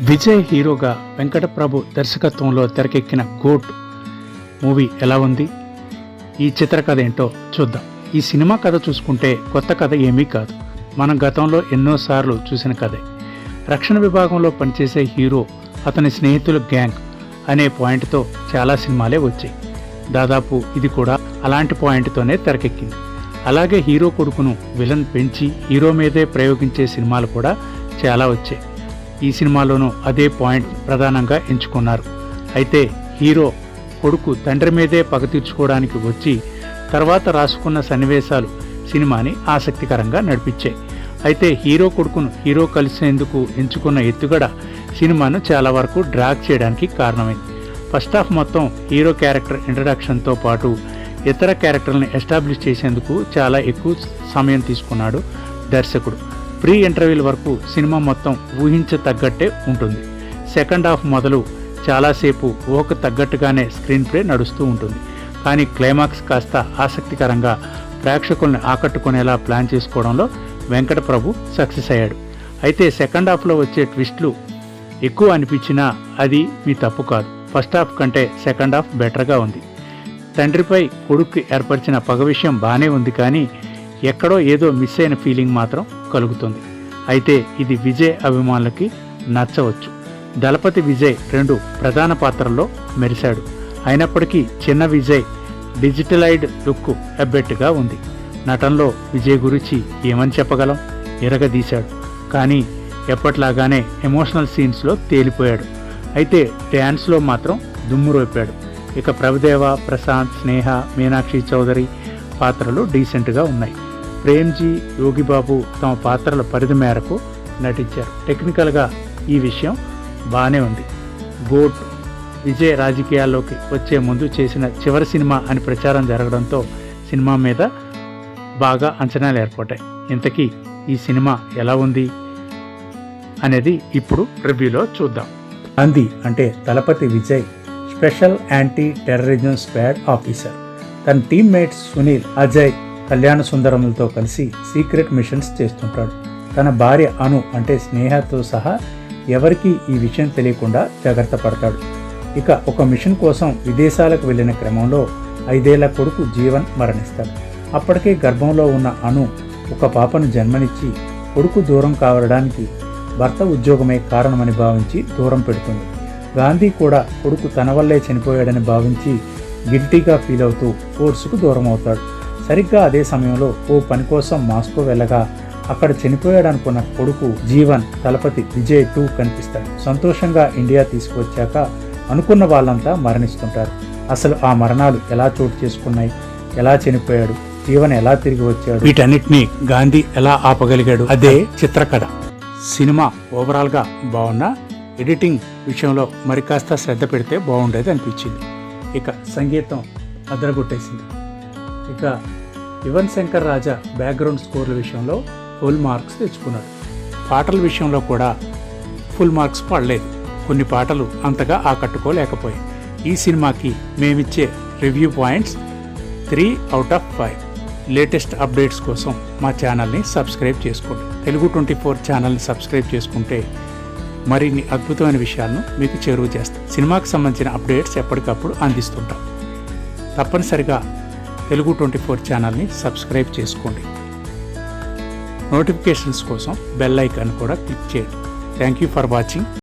విజయ్ హీరోగా వెంకట ప్రభు దర్శకత్వంలో తెరకెక్కిన గోట్ మూవీ ఎలా ఉంది? ఈ చిత్రకథ ఏంటో చూద్దాం. ఈ సినిమా కథ చూసుకుంటే కొత్త కథ ఏమీ కాదు. మనం గతంలో ఎన్నోసార్లు చూసిన కథే. రక్షణ విభాగంలో పనిచేసే హీరో, అతని స్నేహితుల గ్యాంగ్ అనే పాయింట్తో చాలా సినిమాలే వచ్చాయి. దాదాపు ఇది కూడా అలాంటి పాయింట్తోనే తెరకెక్కింది. అలాగే హీరో కొడుకును విలన్ పెంచి హీరో మీదే ప్రయోగించే సినిమాలు కూడా చాలా వచ్చాయి. ఈ సినిమాలోనూ అదే పాయింట్ ప్రధానంగా ఎంచుకున్నారు. అయితే హీరో కొడుకు తండ్రి మీదే పగ తీర్చుకోవడానికి వచ్చి తర్వాత రాసుకున్న సన్నివేశాలు సినిమాని ఆసక్తికరంగా నడిపించాయి. అయితే హీరో కొడుకును హీరో కలిసేందుకు ఎంచుకున్న ఎత్తుగడ సినిమాను చాలా వరకు డ్రాగ్ చేయడానికి కారణమైంది. ఫస్ట్ హాఫ్ మొత్తం హీరో క్యారెక్టర్ ఇంట్రడక్షన్తో పాటు ఇతర క్యారెక్టర్లను ఎస్టాబ్లిష్ చేసేందుకు చాలా ఎక్కువ సమయం తీసుకున్నాడు దర్శకుడు. ప్రీ ఇంటర్వ్యూల వరకు సినిమా మొత్తం ఊహించతగ్గట్టే ఉంటుంది. సెకండ్ హాఫ్ మొదలు చాలాసేపు ఊహకు తగ్గట్టుగానే స్క్రీన్ ప్లే నడుస్తూ ఉంటుంది. కానీ క్లైమాక్స్ కాస్త ఆసక్తికరంగా ప్రేక్షకుల్ని ఆకట్టుకునేలా ప్లాన్ చేసుకోవడంలో వెంకట ప్రభు సక్సెస్ అయ్యాడు. అయితే సెకండ్ హాఫ్లో వచ్చే ట్విస్టులు ఎక్కువ అనిపించినా అది మీ తప్పు కాదు. ఫస్ట్ హాఫ్ కంటే సెకండ్ హాఫ్ బెటర్గా ఉంది. తండ్రిపై కొడుకు ఏర్పరిచిన పగ విషయం బాగానే ఉంది, కానీ ఎక్కడో ఏదో మిస్ అయిన ఫీలింగ్ మాత్రం కలుగుతుంది. అయితే ఇది విజయ్ అభిమానులకి నచ్చవచ్చు. దళపతి విజయ్ 2 ప్రధాన పాత్రల్లో మెరిశాడు. అయినప్పటికీ చిన్న విజయ్ డిజిటలైజ్డ్ లుక్ ఎబ్బెట్టుగా ఉంది. నటనలో విజయ్ గురించి ఏమని చెప్పగలం? ఎరగదీశాడు. కానీ ఎప్పట్లాగానే ఎమోషనల్ సీన్స్లో తేలిపోయాడు. అయితే డ్యాన్స్లో మాత్రం దుమ్మురేపాడు. ఇక ప్రభుదేవ, ప్రశాంత్, స్నేహ, మీనాక్షి చౌదరి పాత్రలు డీసెంట్గా ఉన్నాయి. ప్రేమ్జీ, యోగిబాబు తమ పాత్రల పరిధి మేరకు నటించారు. టెక్నికల్గా ఈ విషయం బాగానే ఉంది. గోట్ విజయ్ రాజకీయాల్లోకి వచ్చే ముందు చేసిన చివరి సినిమా అని ప్రచారం జరగడంతో సినిమా మీద బాగా అంచనాలు ఏర్పడ్డాయి. ఇంతకీ ఈ సినిమా ఎలా ఉంది అనేది ఇప్పుడు రివ్యూలో చూద్దాం. అంది అంటే Thalapathy Vijay special anti terrorism squad officer. తన టీమ్మేట్స్ సునీల్, అజయ్, కళ్యాణ సుందరములతో కలిసి సీక్రెట్ మిషన్స్ చేస్తుంటాడు. తన భార్య అను అంటే స్నేహతో సహా ఎవరికీ ఈ విషయం తెలియకుండా జాగ్రత్త పడతాడు. ఇక ఒక మిషన్ కోసం విదేశాలకు వెళ్లిన క్రమంలో 5 ఏళ్ల కొడుకు జీవన్ మరణిస్తాడు. అప్పటికే గర్భంలో ఉన్న అను ఒక పాపను జన్మనిచ్చి కొడుకు దూరం కావడానికి భర్త ఉద్యోగమే కారణమని భావించి దూరం పెడుతుంది. గాంధీ కూడా కొడుకు తన వల్లే చనిపోయాడని భావించి గిల్టీగా ఫీల్ అవుతూ ఫోర్స్కు దూరం అవుతాడు. సరిగ్గా అదే సమయంలో ఓ పని కోసం మాస్కో వెళ్ళగా అక్కడ చనిపోయాడనుకున్న కొడుకు జీవన్ దళపతి విజయ్ 2 కనిపిస్తాడు. సంతోషంగా ఇండియా తీసుకువచ్చాక అనుకున్న వాళ్ళంతా మరణిస్తుంటారు. అసలు ఆ మరణాలు ఎలా చోటు చేసుకున్నాయి? ఎలా చనిపోయాడు? జీవన్ ఎలా తిరిగి వచ్చాడు? వీటన్నిటినీ గాంధీ ఎలా ఆపగలిగాడు? అదే చిత్రకథ. సినిమా ఓవరాల్గా బాగున్నా ఎడిటింగ్ విషయంలో మరి కాస్త శ్రద్ధ పెడితే బాగుండేది అనిపించింది. ఇక సంగీతం అదరగొట్టేసింది. ఇక యువన్ శంకర్ రాజా బ్యాక్గ్రౌండ్ స్కోర్ల విషయంలో ఫుల్ మార్క్స్ తెచ్చుకున్నాడు. పాటల విషయంలో కూడా ఫుల్ మార్క్స్ పడలేదు. కొన్ని పాటలు అంతగా ఆకట్టుకోలేకపోయాయి. ఈ సినిమాకి మేమిచ్చే రివ్యూ పాయింట్స్ 3/5. లేటెస్ట్ అప్డేట్స్ కోసం మా ఛానల్ని సబ్స్క్రైబ్ చేసుకోండి. తెలుగు 24 ఛానల్ని సబ్స్క్రైబ్ చేసుకుంటే మరిన్ని అద్భుతమైన విషయాలను మీకు చేరువ చేస్తాం. సినిమాకి సంబంధించిన అప్డేట్స్ ఎప్పటికప్పుడు అందిస్తుంటాం. తప్పనిసరిగా తెలుగు 24 ఛానల్ని సబ్స్క్రైబ్ చేసుకోండి. నోటిఫికేషన్స్ కోసం బెల్ ఐకాన్ కూడా క్లిక్ చేయండి. Thank you for watching.